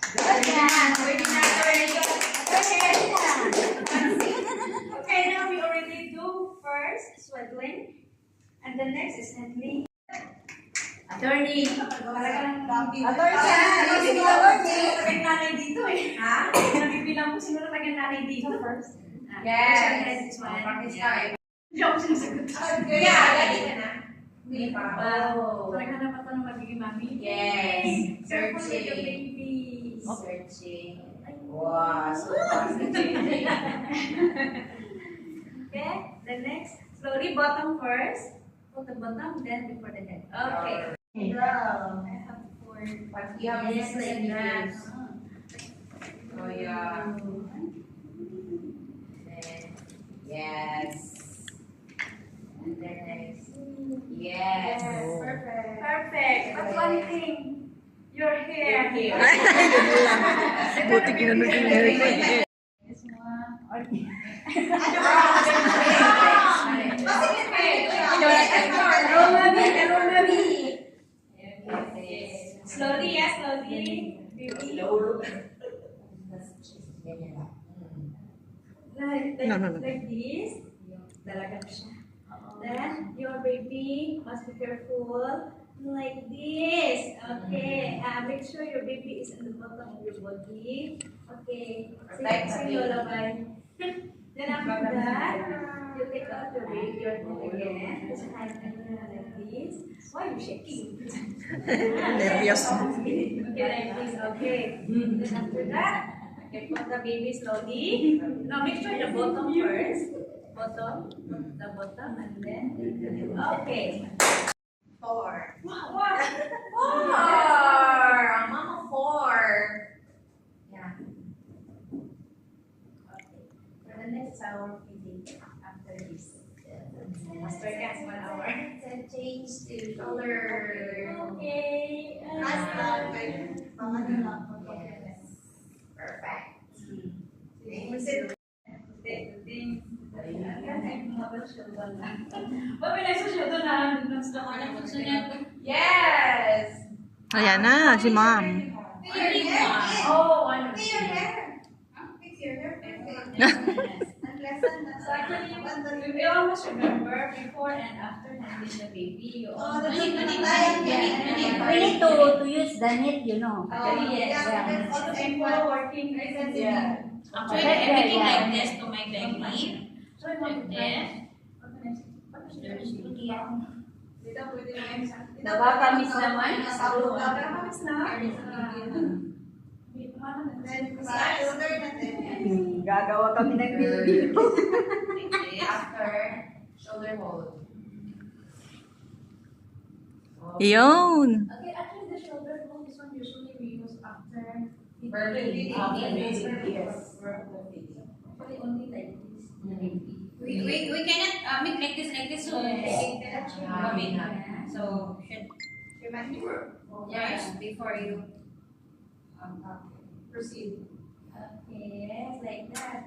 Okay, now we already do first swaddling, and the next is handling. Attorney. Nanay dito eh. Ha? Nabibilang ko sino talagang nanay dito first. Yes. Joke sinasagot. Yeah, ready ka na. Hindi pa. Wow. Talaga na pa ito ng magiging mami? Yes. Careful with your Searching. babies. Searching. Wow, so fast. Okay, the next. Slowly bottom first. Put the bottom, then before the head. Okay. Wow. I have four. But you have Yes, like that. Oh, yeah. Then, yes. And then next. Yes. Perfect. Perfect. But one thing, your hair. Buti ginanong yung hair ko. Is one. Slowly, yes, slowly. Like this. Dalaga ko siya. Then, your baby must be careful. Like this. Okay. Make sure your baby is in the bottom of your body. Okay. Say lullaby. Then after that, you take out your baby, your ball again. Just hide like this. Why are you shaking? Nervyos. Okay, like this. Okay. Then after that, okay, put the baby slowly. Now make sure the bottom first. Bottom, the bottom, and then okay. 4. Wow. 4. Mama 4. Yeah. Okay. For the next hour feeding after this. After gas 1 hour. Then change to shoulder. Okay. Yes. Perfect. Yes. Ayan na, si ma'am. Oh, one of Fix your these. hair. Fix your hair. So actually, you almost remember before and after handling the baby. You almost We need to use the net, you know. Actually, yes. Yeah. Also, before working, Yeah. Actually, everything like this to my baby. So, I want to try. Nakakamiss naman. Nakakamiss na. Gagawa kami ng video. After shoulder hold. Yun. Okay, actually, the shoulder hold, this one usually we use after Birthday. Yes. Actually, only like this. We cannot make like this so so should yes before you Proceed. Okay, like that.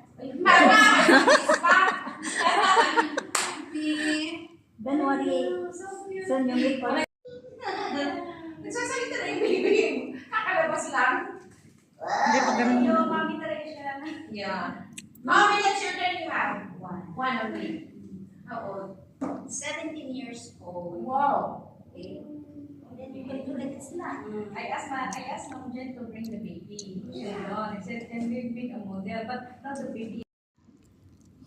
Don't worry. So cute. Soon you meet for Nagsasalita na yung baby. Kakalabas lang. Hindi pa ganun. Yo, mami talaga siya. Yeah. How many children you have? One only. How old? 17 years old. Wow. Okay. And then you can do like this na. I asked Mom Jen to bring the baby. She I said, can we make a model? But not the baby.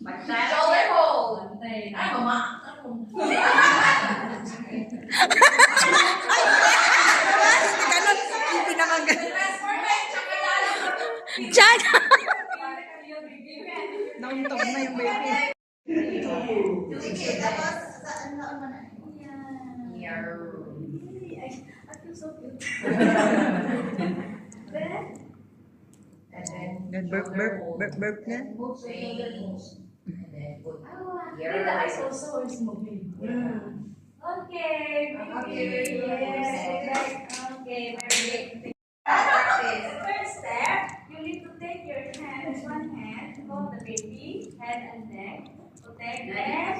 Shoulder hold. Antay. Ay, mama. Ganun. Yung pinakaganon. Perfect. Tsaka lalo. Diyan! Nauntog na yung baby. Tapos, Yeah. I feel so cute. Then, and then Burp, burp, burp, burp na. move your shoulder moves. And then put the eyes also is moving. Okay, Okay. yes, okay, very good. practice. The first step, you need to take your hands, one hand, hold the baby, head and neck, protect neck,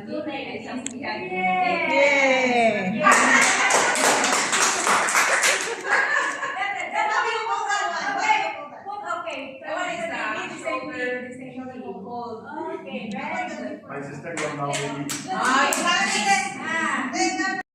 do like this. Yes. Yay! longer the same hold. Okay, very good. My sister, you are now baby. Oh, you have to